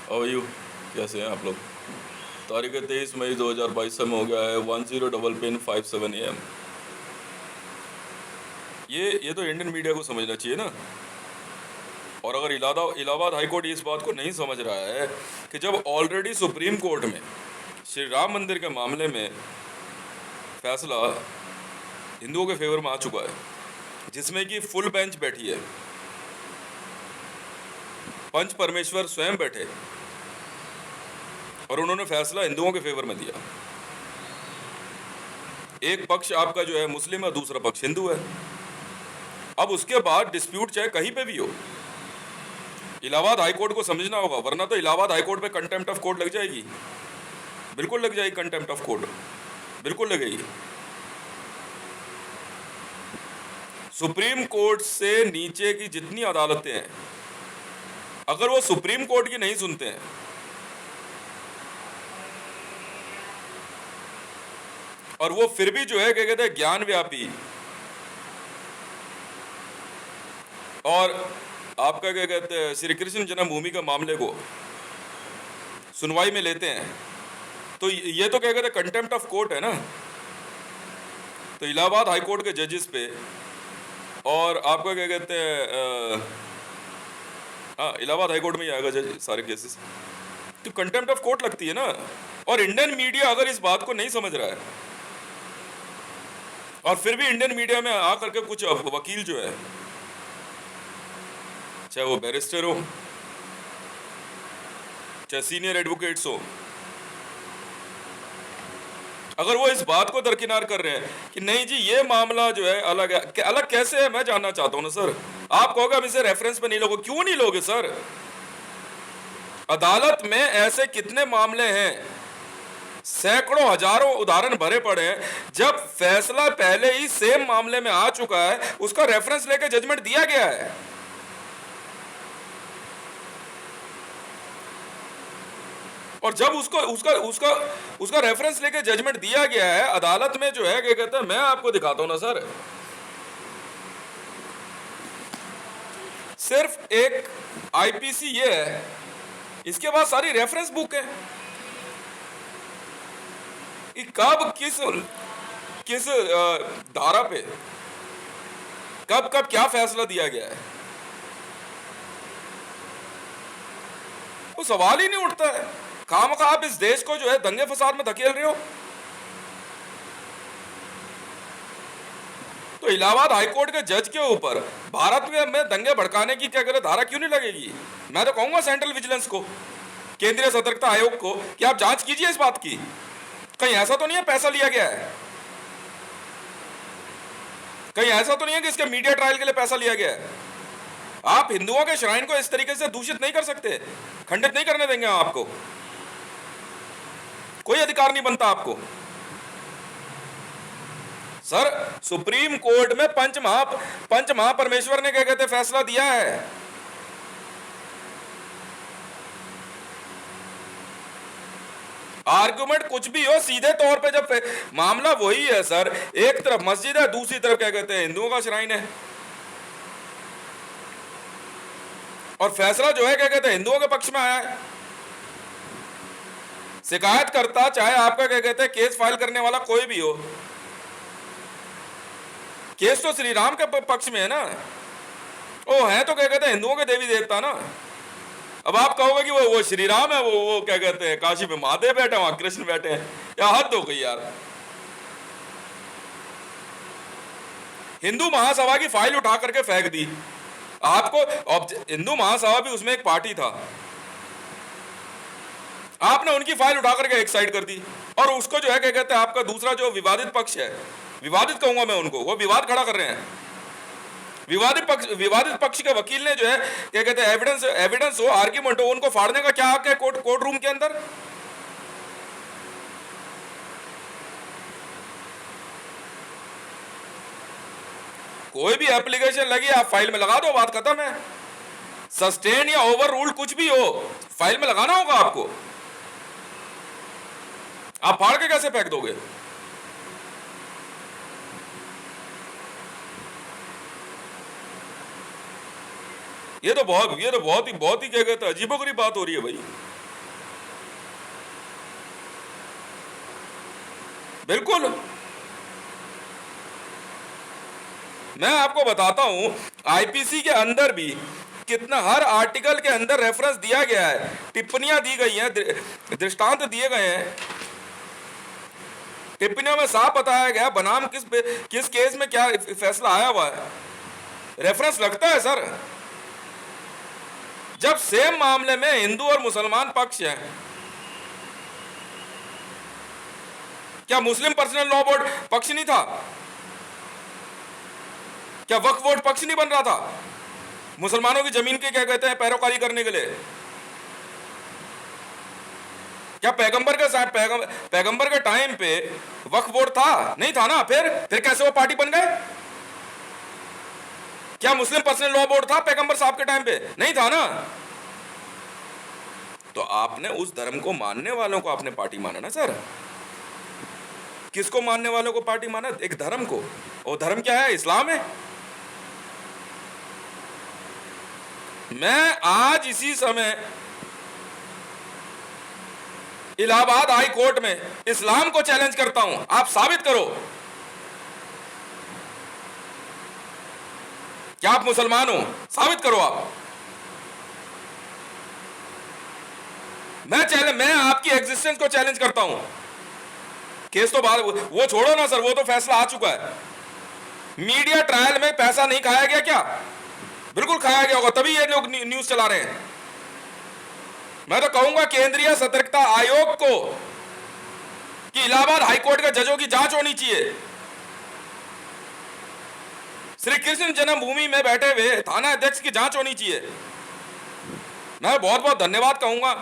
और यू कैसे हैं आप लोग? तारीख 23 मई 2022 में हो गया है 10:57 AM। ये तो इंडियन मीडिया को समझना चाहिए ना। और अगर इलाहाबाद हाई कोर्ट इस बात को नहीं समझ रहा है कि जब ऑलरेडी सुप्रीम कोर्ट में श्री राम मंदिर के मामले में फैसला हिंदुओं के फेवर में आ चुका है, जिसमें कि फुल बेंच बैठी है, पंच परमेश्वर स्वयं बैठे और उन्होंने फैसला हिंदुओं के फेवर में दिया। एक पक्ष आपका जो है मुस्लिम है, दूसरा पक्ष हिंदू है। अब उसके बाद डिस्प्यूट चाहे कहीं पे भी हो, इलाहाबाद हाई कोर्ट को समझना होगा, वरना तो इलाहाबाद हाई कोर्ट पे कंटेम्प्ट ऑफ कोर्ट लग जाएगी। बिल्कुल लग जाएगी कंटेम्प्ट ऑफ कोर्ट, बिल्कुल लगेगी। सुप्रीम कोर्ट से नीचे की जितनी अदालतें हैं, अगर वो सुप्रीम कोर्ट की नहीं सुनते हैं और वो फिर भी जो है क्या कहते हैं ज्ञान व्यापी और आपका क्या कहते हैं श्री कृष्ण जन्मभूमि के मामले को सुनवाई में लेते हैं, तो ये तो क्या कहते हैं कंटेम्प्ट ऑफ कोर्ट है ना। तो इलाहाबाद हाई कोर्ट के जजेस पे और आपका क्या कहते हैं हाँ, इलाहाबाद हाई कोर्ट में ही आएगा जज सारे केसेस, तो कंटेम्प्ट ऑफ कोर्ट लगती है ना। और इंडियन मीडिया अगर इस बात को नहीं समझ रहा है और फिर भी इंडियन मीडिया में आकर के कुछ वकील जो है, चाहे वो बैरिस्टर हो, चाहे सीनियर एडवोकेट्स हो, अगर वो इस बात को दरकिनार कर रहे हैं कि नहीं जी ये मामला जो है अलग है, अलग कैसे है मैं जानना चाहता हूं ना सर। आप कहोगे हम इसे रेफरेंस पे नहीं लोगे, क्यों नहीं लोगे सर? अदालत में ऐसे कितने मामले हैं, सैकड़ों हजारों उदाहरण भरे पड़े हैं, जब फैसला पहले ही सेम मामले में आ चुका है, उसका रेफरेंस लेकर जजमेंट दिया गया है। और जब उसका रेफरेंस लेके जजमेंट दिया गया है अदालत में, जो है क्या कहते हैं, मैं आपको दिखाता हूं ना सर, सिर्फ एक आईपीसी ये है, इसके बाद सारी रेफरेंस बुक है कि कब किस धारा पे कब क्या फैसला दिया गया है, वो सवाल ही नहीं उठता है। खामखा आप इस देश को जो है दंगे फसाद में धकेल रहे हो। तो इलाहाबाद हाईकोर्ट के जज के ऊपर भारत में दंगे भड़काने की क्या करे धारा क्यों नहीं लगेगी? मैं तो कहूंगा सेंट्रल विजिलेंस को, केंद्रीय सतर्कता आयोग को, कि आप जांच कीजिए इस बात की, कहीं ऐसा तो नहीं है पैसा लिया गया है, कहीं ऐसा तो नहीं है कि इसके मीडिया ट्रायल के लिए पैसा लिया गया है। आप हिंदुओं के श्राइन को इस तरीके से दूषित नहीं कर सकते, खंडित नहीं करने देंगे आपको, कोई अधिकार नहीं बनता आपको। सर सुप्रीम कोर्ट में पंच महापरमेश्वर ने क्या कहते फैसला दिया है। आर्गुमेंट कुछ भी हो, सीधे तौर पे जब मामला वही है सर, एक तरफ मस्जिद है, दूसरी तरफ क्या कहते हैं हिंदुओं का श्राइन है, और फैसला जो है क्या कहते हैं हिंदुओं के पक्ष में आया है। शिकायत करता चाहे आपका क्या कहते हैं केस फाइल करने वाला कोई भी हो, केस तो श्री राम के पक्ष में है ना, वो है तो क्या कहते हैं हिंदुओं के देवी देवता ना। अब आप कहोगे कि वो श्री राम है, वो क्या कहते हैं काशी में महादेव बैठे, वहां कृष्ण बैठे हैं, या हद हो गई यार। हिंदू महासभा की फाइल उठा करके फेंक दी आपको, हिंदू महासभा भी उसमें एक पार्टी था, आपने उनकी फाइल उठा करके एक साइड कर दी, और उसको जो है क्या कहते हैं आपका दूसरा जो विवादित पक्ष है, विवादित कहूंगा मैं उनको, वो विवाद खड़ा कर रहे हैं। विवादित पक्ष के वकील ने जो है क्या कहते हैं एविडेंस हो, आर्ग्यूमेंट हो, उनको फाड़ने का क्या हक है कोर्ट रूम के अंदर? कोई भी एप्लीकेशन लगी आप फाइल में लगा दो, बात खत्म है। सस्टेन या ओवर रूल्ड कुछ भी हो, फाइल में लगाना होगा आपको, आप फाड़ के कैसे फेंक दोगे? ये तो बहुत ही क्या कहते हैं अजीबोगरीब बात हो रही है भाई। बिल्कुल। मैं आपको बताता हूं, आईपीसी के अंदर भी कितना, हर आर्टिकल के अंदर रेफरेंस दिया गया है, टिप्पणियां दी गई हैं, दृष्टांत दिए गए हैं। टिप्पणियों में साफ बताया गया बनाम किस केस में क्या फैसला आया हुआ है, रेफरेंस लगता है सर। जब सेम मामले में हिंदू और मुसलमान पक्ष हैं, क्या मुस्लिम पर्सनल लॉ बोर्ड पक्ष नहीं था? क्या वक्फ बोर्ड पक्ष नहीं बन रहा था मुसलमानों की जमीन के, क्या कहते हैं, पैरोकारी करने के लिए? क्या पैगंबर के टाइम पे वक्फ बोर्ड था? नहीं था ना। फिर कैसे वो पार्टी बन गए? क्या मुस्लिम पर्सनल लॉ बोर्ड था पैगंबर साहब के टाइम पे? नहीं था ना। तो आपने उस धर्म को मानने वालों को आपने पार्टी माना ना सर। किसको मानने वालों को पार्टी माना? एक धर्म को। और धर्म क्या है? इस्लाम है। मैं आज इसी समय इलाहाबाद हाई कोर्ट में इस्लाम को चैलेंज करता हूं, आप साबित करो क्या आप मुसलमान हो, साबित करो आप। मैं आपकी एग्जिस्टेंस को चैलेंज करता हूं। केस तो बाद, वो छोड़ो ना सर, वो तो फैसला आ चुका है। मीडिया ट्रायल में पैसा नहीं खाया गया क्या? बिल्कुल खाया गया होगा, तभी ये लोग न्यूज चला रहे हैं। मैं तो कहूंगा केंद्रीय सतर्कता आयोग को कि इलाहाबाद हाईकोर्ट के जजों की जांच होनी चाहिए। श्री कृष्ण जन्मभूमि में बैठे हुए थाना अध्यक्ष की जांच होनी चाहिए। मैं बहुत बहुत धन्यवाद कहूंगा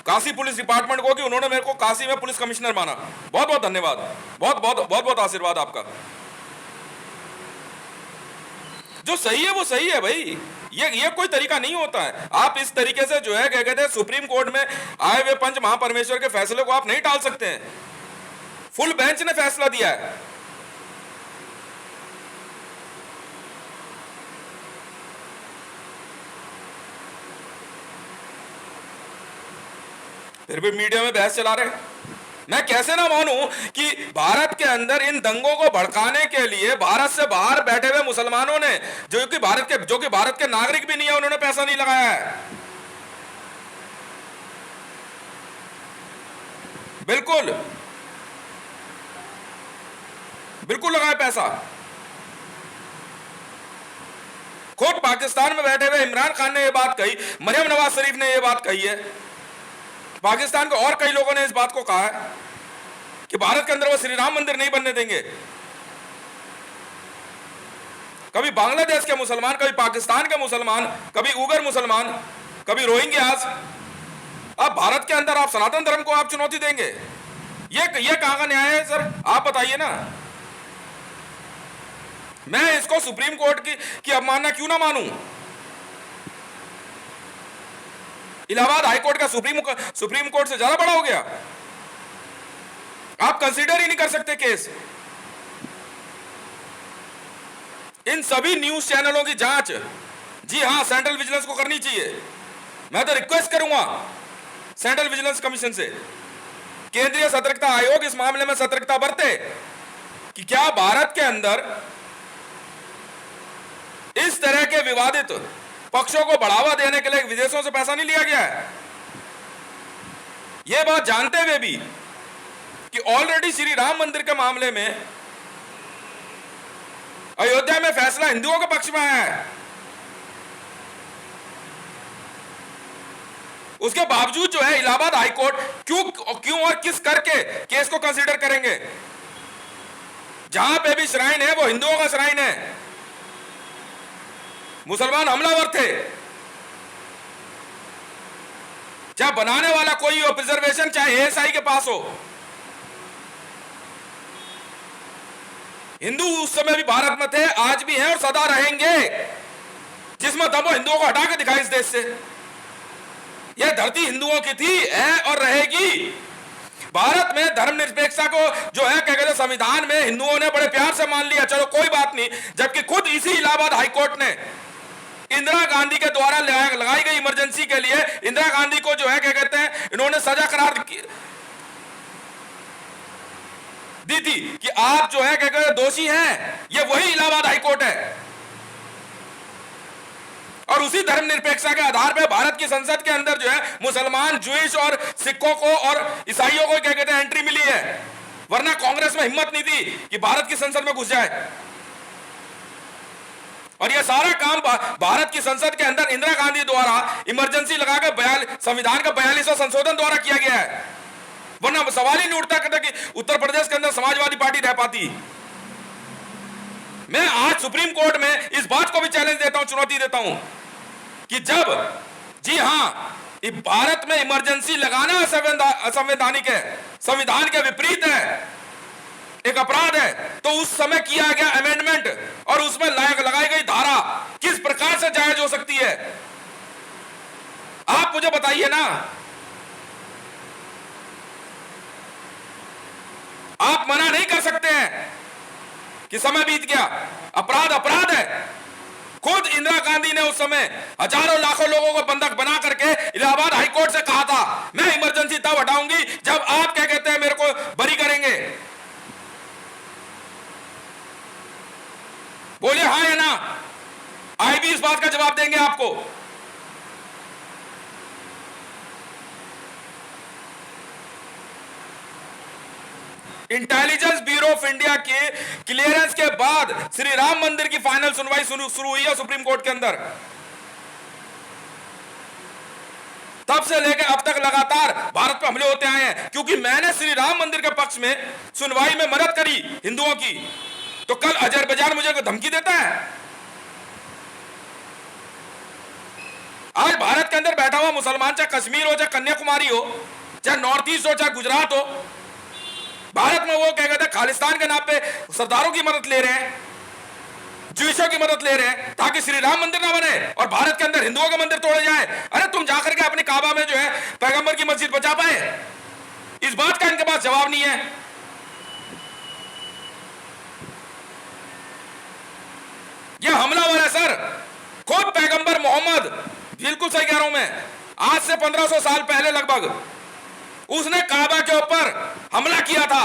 काशी पुलिस डिपार्टमेंट को कि उन्होंने मेरे को काशी में पुलिस कमिश्नर माना। बहुत बहुत धन्यवाद, बहुत बहुत आशीर्वाद आपका। जो सही है वो सही है भाई, ये कोई तरीका नहीं होता है। आप इस तरीके से जो है, क्या कहते हैं, सुप्रीम कोर्ट में आए हुए पंच महापरमेश्वर के फैसले को आप नहीं टाल सकते हैं। फुल बेंच ने फैसला दिया है। फिर भी मीडिया में बहस चला रहे हैं। मैं कैसे ना मानूं कि भारत के अंदर इन दंगों को भड़काने के लिए भारत से बाहर बैठे हुए मुसलमानों ने, जो कि भारत के नागरिक भी नहीं है, उन्होंने पैसा नहीं लगाया है। बिल्कुल बिल्कुल लगाया पैसा। खुद पाकिस्तान में बैठे हुए इमरान खान ने यह बात कही, मरियम नवाज शरीफ ने यह बात कही है, पाकिस्तान के और कई लोगों ने इस बात को कहा है कि भारत के अंदर वो श्री राम मंदिर नहीं बनने देंगे। कभी बांग्लादेश के मुसलमान, कभी पाकिस्तान के मुसलमान, कभी उगर मुसलमान, कभी रोहिंग्यास। अब भारत के अंदर आप सनातन धर्म को आप चुनौती देंगे? ये कहां का न्याय है सर? आप बताइए ना। मैं इसको सुप्रीम कोर्ट की अवमानना क्यों ना मानूं? इलाहाबाद हाईकोर्ट का सुप्रीम कोर्ट से ज्यादा बड़ा हो गया? आप कंसीडर ही नहीं कर सकते केस? इन सभी न्यूज चैनलों की जांच, जी हां, सेंट्रल विजिलेंस को करनी चाहिए। मैं तो रिक्वेस्ट करूंगा सेंट्रल विजिलेंस कमीशन से, केंद्रीय सतर्कता आयोग इस मामले में सतर्कता बरते कि क्या भारत के अंदर इस तरह के विवादित पक्षों को बढ़ावा देने के लिए विदेशों से पैसा नहीं लिया गया है। यह बात जानते हुए भी कि ऑलरेडी श्री राम मंदिर के मामले में अयोध्या में फैसला हिंदुओं के पक्ष में आया है, उसके बावजूद जो है इलाहाबाद हाईकोर्ट क्यों और किस करके केस को कंसीडर करेंगे? जहां पे भी श्राइन है वो हिंदुओं का श्राइन है, मुसलमान हमलावर थे। चाहे बनाने वाला कोई हो, प्रिजर्वेशन चाहे एएसआई के पास हो, हिंदू उस समय भी भारत में थे, आज भी हैं और सदा रहेंगे। जिसमें दम हो हिंदुओं को हटा के दिखाई इस देश से। यह धरती हिंदुओं की थी, है और रहेगी। भारत में धर्मनिरपेक्षता को जो है, क्या कहते हैं, संविधान में हिंदुओं ने बड़े प्यार से मान लिया, चलो कोई बात नहीं, जबकि खुद इसी इलाहाबाद हाईकोर्ट ने इंदिरा गांधी के द्वारा लगाई गई इमरजेंसी के लिए इंदिरा गांधी को जो है क्या कहते हैं इन्होंने सजा करार दी थी कि आप जो है क्या कहते हैं दोषी हैं। ये वही इलाहाबाद हाईकोर्ट है और उसी धर्मनिरपेक्षता के आधार पर भारत की संसद के अंदर जो है मुसलमान, ज्यूइश और सिखों को और ईसाइयों को क्या कहते हैं एंट्री मिली है, वरना कांग्रेस में हिम्मत नहीं थी कि भारत की संसद में घुस जाए। और यह सारा काम भारत की संसद के अंदर इंदिरा गांधी द्वारा इमरजेंसी लगाकर संविधान का 42वां संशोधन द्वारा किया गया है, वरना सवाल ही नहीं उठता कि उत्तर प्रदेश के अंदर समाजवादी पार्टी रह पाती। मैं आज सुप्रीम कोर्ट में इस बात को भी चैलेंज देता हूं, चुनौती देता हूं कि जब जी हां भारत में इमरजेंसी लगाना असंवैधानिक है, संविधान के विपरीत है, एक अपराध है, तो उस समय किया गया अमेंडमेंट और उसमें लगाई गई धारा किस प्रकार से जायज हो सकती है? आप मुझे बताइए ना। आप मना नहीं कर सकते हैं कि समय बीत गया, अपराध अपराध है। खुद इंदिरा गांधी ने उस समय हजारों लाखों लोगों को बंधक बना करके इलाहाबाद हाईकोर्ट से कहा था मैं इमरजेंसी तब हटाऊंगी जब आप क्या कहते हैं मेरे को बरी करेंगे। बोलिए हाँ या ना, आई भी इस बात का जवाब देंगे आपको। इंटेलिजेंस ब्यूरो ऑफ इंडिया के क्लियरेंस के बाद श्री राम मंदिर की फाइनल सुनवाई शुरू हुई है सुप्रीम कोर्ट के अंदर। तब से लेकर अब तक लगातार भारत पर हमले होते आए हैं, क्योंकि मैंने श्री राम मंदिर के पक्ष में सुनवाई में मदद करी हिंदुओं की, तो कल अजरबैजान मुझे कोई धमकी देता है? आज भारत के अंदर बैठा हुआ मुसलमान, चाहे कश्मीर हो, चाहे कन्याकुमारी हो, चाहे नॉर्थ ईस्ट हो, चाहे गुजरात हो, भारत में वो क्या कहते हैं खालिस्तान के नाम पे सरदारों की मदद ले रहे हैं, ज्यूइशों की मदद ले रहे हैं ताकि श्री राम मंदिर ना बने और भारत के अंदर हिंदुओं का मंदिर तोड़े जाए। अरे तुम जाकर के अपने काबा में जो है पैगंबर की मस्जिद बचा पाए? इस बात का इनके पास जवाब नहीं है। यह हमलावर है सर, खुद पैगंबर मोहम्मद, बिल्कुल सही कह रहा हूं मैं, आज से 1500 साल पहले लगभग उसने काबा के ऊपर हमला किया था।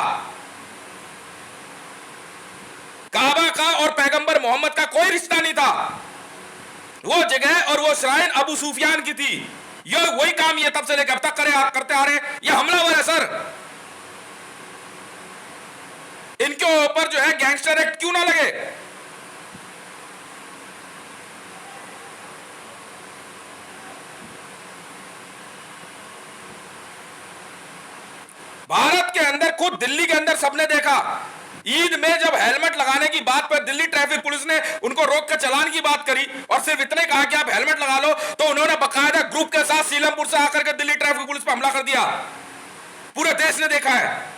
काबा का और पैगंबर मोहम्मद का कोई रिश्ता नहीं था, वो जगह और वो श्राइन अबू सुफियान की थी। ये वही काम ये तब से लेकर अब तक करते आ रहे हैं। ये हमलावर है सर, इनके ऊपर जो है गैंगस्टर एक्ट क्यों ना लगे? भारत के अंदर, खुद दिल्ली के अंदर सबने देखा, ईद में जब हेलमेट लगाने की बात पर दिल्ली ट्रैफिक पुलिस ने उनको रोक कर चालान की बात करी और सिर्फ इतने कहा कि आप हेलमेट लगा लो, तो उन्होंने बकायदा ग्रुप के साथ सीलमपुर से आकर के दिल्ली ट्रैफिक पुलिस पर हमला कर दिया। पूरे देश ने देखा है।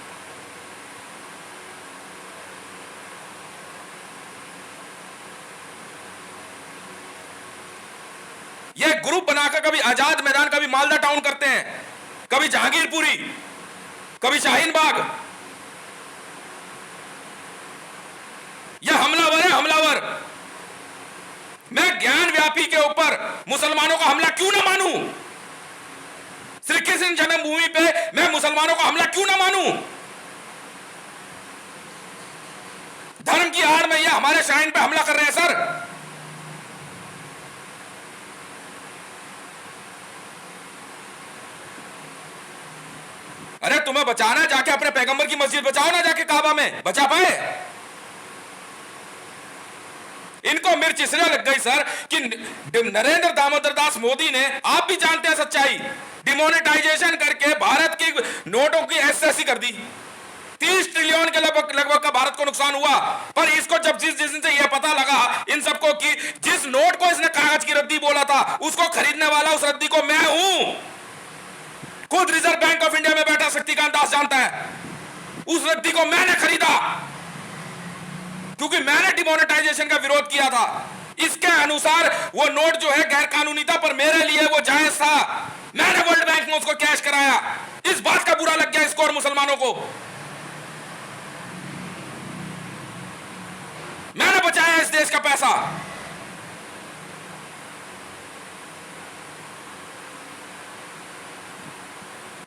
यह ग्रुप बनाकर कभी आजाद मैदान, कभी मालदा टाउन करते हैं, कभी जहांगीरपुरी, कभी शाहीन बाग। यह हमलावर है, हमलावर। मैं ज्ञान व्यापी के ऊपर मुसलमानों का हमला क्यों ना मानूं? श्री कृष्ण जन्मभूमि पे मैं मुसलमानों का हमला क्यों ना मानूं? धर्म की आड़ में यह हमारे शाहीन पे हमला कर रहे हैं सर। अरे तुम्हें बचाना है, जाके अपने पैगंबर की मस्जिद बचाओ ना, जाके काबा में बचा पाए? इनको मिर्च इसलिए लग गई सर कि नरेंद्र दामोदर दास मोदी ने, आप भी जानते हैं सच्चाई, डिमोनेटाइजेशन करके भारत की नोटों की एसएससी कर दी। 30 ट्रिलियन के लगभग का भारत को नुकसान हुआ। पर इसको जब जिस दिन से यह पता लगा इन सबको कि जिस नोट को इसने कागज की रद्दी बोला था उसको खरीदने वाला उस रद्दी को मैं हूं। खुद रिजर्व बैंक ऑफ इंडिया में बैठा शक्तिकांत दास जानता है, उस रद्दी को मैंने खरीदा क्योंकि मैंने डिमोनेटाइजेशन का विरोध किया था। इसके अनुसार वो नोट जो है गैर कानूनी था, पर मेरे लिए वो जायज था। मैंने वर्ल्ड बैंक में उसको कैश कराया। इस बात का बुरा लग गया इसको और मुसलमानों को। मैंने बचाया इस देश का पैसा।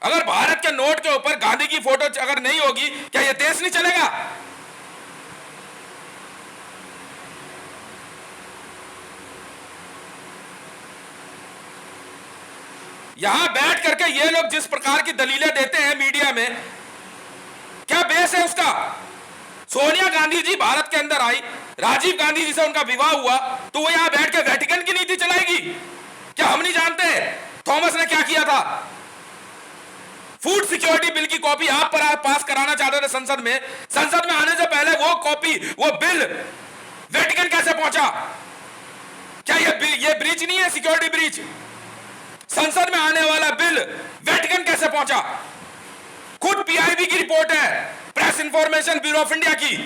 अगर भारत के नोट के ऊपर गांधी की फोटो अगर नहीं होगी, क्या यह देश नहीं चलेगा? यहां बैठ करके ये लोग जिस प्रकार की दलीलें देते हैं मीडिया में, क्या बेस है उसका? सोनिया गांधी जी भारत के अंदर आई, राजीव गांधी जी से उनका विवाह हुआ, तो वो यहां बैठ के वेटिकन की नीति चलाएगी? क्या हम नहीं जानते थॉमस ने क्या किया था? फूड सिक्योरिटी बिल की कॉपी आप पर पास कराना चाहते थे संसद में। संसद में आने से पहले वो कॉपी, वो बिल वेटिकन कैसे पहुंचा? क्या ये ब्रीच नहीं है, सिक्योरिटी ब्रीच? संसद में आने वाला बिल वेटिकन कैसे पहुंचा? खुद पीआईबी की रिपोर्ट है, press information bureau of India की।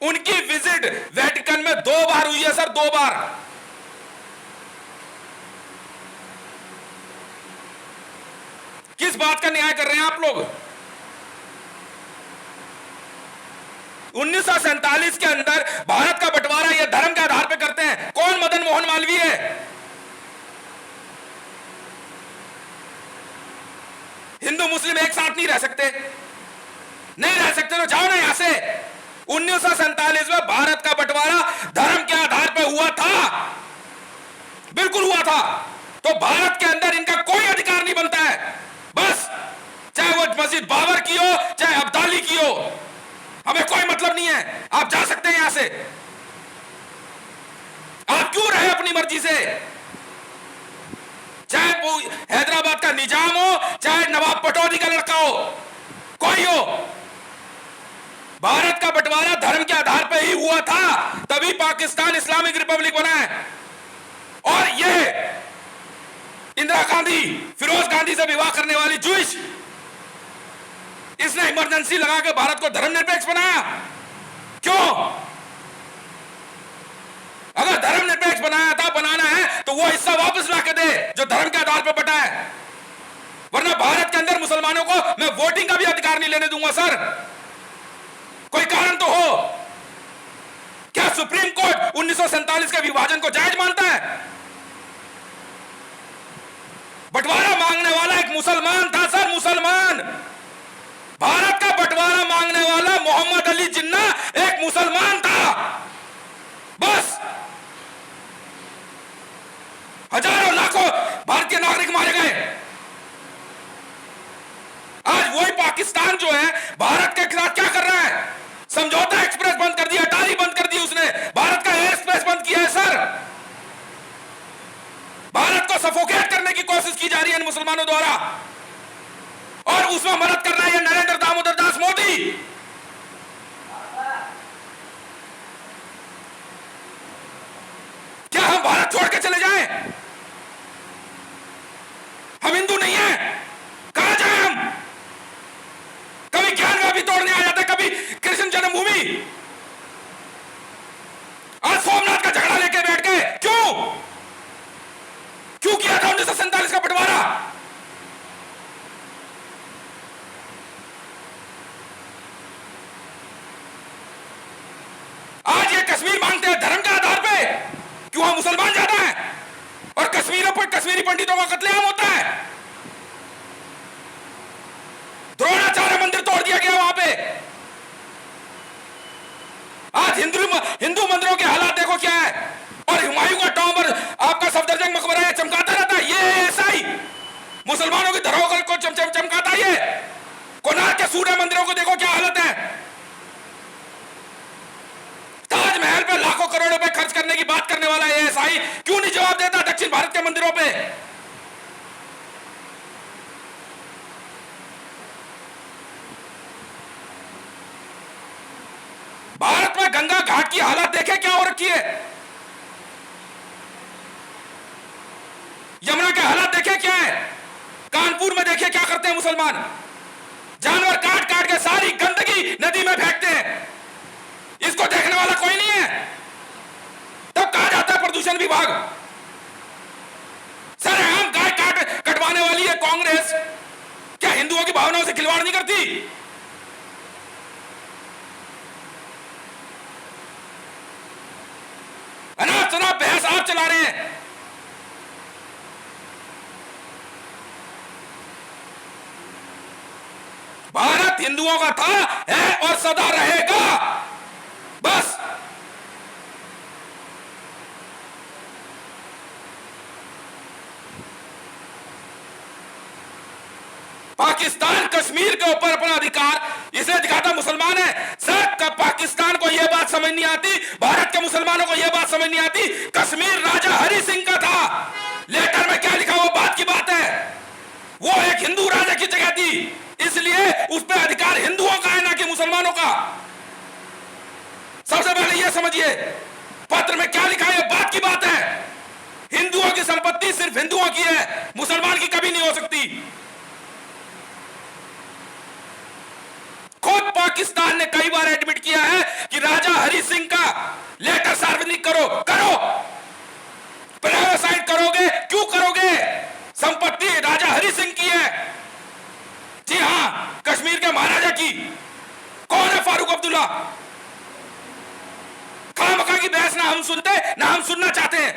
उनकी विजिट वेटिकन में 2 बार हुई है सर, 2 बार। किस बात का न्याय कर रहे हैं आप लोग? 1947 के अंदर भारत का बंटवारा ये धर्म के आधार पर करते हैं। कौन मदन मोहन मालवीय है? हिंदू मुस्लिम एक साथ नहीं रह सकते, नहीं रह सकते तो जाओ ना यहां से। 1947 में भारत का बंटवारा धर्म के आधार पर हुआ था, बिल्कुल हुआ था। तो भारत के अंदर इनका कोई अधिकार नहीं बनता है। बस चाहे वो मस्जिद बाबर की हो, चाहे अब्दाली की हो, हमें कोई मतलब नहीं है। आप जा सकते हैं यहां से। आप क्यों रहे अपनी मर्जी से? चाहे वो हैदराबाद का निजाम हो, चाहे नवाब पटौदी का लड़का हो, कोई हो, भारत का बंटवारा धर्म के आधार पर ही हुआ था, तभी पाकिस्तान इस्लामिक रिपब्लिक बना है। और यह इंदिरा गांधी, फिरोज गांधी से विवाह करने वाली जूश, इसने इमरजेंसी लगा के भारत को धर्मनिरपेक्ष बनाया। क्यों? अगर धर्मनिरपेक्ष बनाना है तो वो हिस्सा वापस ला के दे जो धर्म के आधार पर बटा है, वरना भारत के अंदर मुसलमानों को मैं वोटिंग का भी अधिकार नहीं लेने दूंगा सर। कोई कारण तो हो। क्या सुप्रीम कोर्ट 1947 के विभाजन को जायज मानता है? बंटवारा मांगने वाला एक मुसलमान था सर, मुसलमान। भारत का बंटवारा मांगने वाला मोहम्मद अली जिन्ना एक मुसलमान था, बस। हजारों लाखों भारतीय नागरिक मारे गए। आज वही पाकिस्तान जो है भारत के खिलाफ क्या कर रहा है? समझौता एक्सप्रेस बंद कर दिया, अटारी बंद कर दी उसने, भारत का एयर एक्सप्रेस बंद किया है सर। भारत को सफोकेट करने की कोशिश की जा रही है इन मुसलमानों द्वारा, और उसमें मदद कर रहा है नरेंद्र दामोदर दास मोदी। क्या हम भारत छोड़ के चले जाएं? हम हिंदू नहीं हैं, कहां जाएं हम? कभी ज्ञानवापी तोड़ने आ जाते, कभी कृष्ण जन्मभूमि। आज सोमनाथ का झगड़ा लेके बैठ गए। क्यों किया था 1947 का बंटवारा? आज ये कश्मीर मांगते हैं धर्म के आधार पे। क्यों? वहां मुसलमान ज्यादा है और कश्मीरों पर कश्मीरी पंडितों का कत्लेआम होता है। द्रोणाचार्य मंदिर तोड़ दिया गया वहां पे। आज हिंदू मंदिरों के हालात देखो क्या है। और हुमायूं का टॉम्ब, आपका सफदरजंग मकबरा है, चमकाता रहता है। ये ऐसा ही मुसलमानों की धरोहर को चमकाता है। कोणार्क के सूर्य मंदिरों को देखो क्या हालत है। ताजमहल पे लाखों करोड़ रुपए खर्च करने की बात करने वाला एएसआई क्यों नहीं जवाब देता दक्षिण भारत के मंदिरों पे? भारत में गंगा घाट की हालत देखे क्या हो रखी है। यमुना के हालात देखे क्या है। कानपुर में देखे क्या करते हैं मुसलमान। जानवर काट काट के सारी गंदगी नदी में फेंकते हैं। इसको देखने वाला कोई नहीं है। तब कहा जाता है प्रदूषण विभाग। सर हम गाय कटवाने वाली है कांग्रेस, क्या हिंदुओं की भावनाओं से खिलवाड़ नहीं करती? अनाप शनाप बहस आप चला रहे हैं। हिंदुओं का था, है और सदा रहेगा। बस। पाकिस्तान कश्मीर के ऊपर अपना अधिकार इसे दिखाता मुसलमान है। सर पाकिस्तान को यह बात समझ नहीं आती, भारत के मुसलमानों को यह बात समझ नहीं आती, कश्मीर राजा हरि सिंह का था। लेटर में क्या लिखा वो बात की बात है, वो एक हिंदू राजा की जगह थी, इसलिए उस पर अधिकार हिंदुओं का है ना कि मुसलमानों का। सबसे पहले यह समझिए पत्र में क्या लिखा है, बात की बात है। हिंदुओं की संपत्ति सिर्फ हिंदुओं की है, मुसलमान की कभी नहीं हो सकती। खुद पाकिस्तान ने कई बार एडमिट किया है कि राजा हरि सिंह का लेटर सार्वजनिक करो, करो, प्लेबसाइट करोगे, क्यों करोगे? संपत्ति राजा हरि सिंह की है। जी हां, कश्मीर के महाराजा की। कौन है फारूक अब्दुल्ला? खामखा की बहस ना हम सुनते, ना हम सुनना चाहते हैं।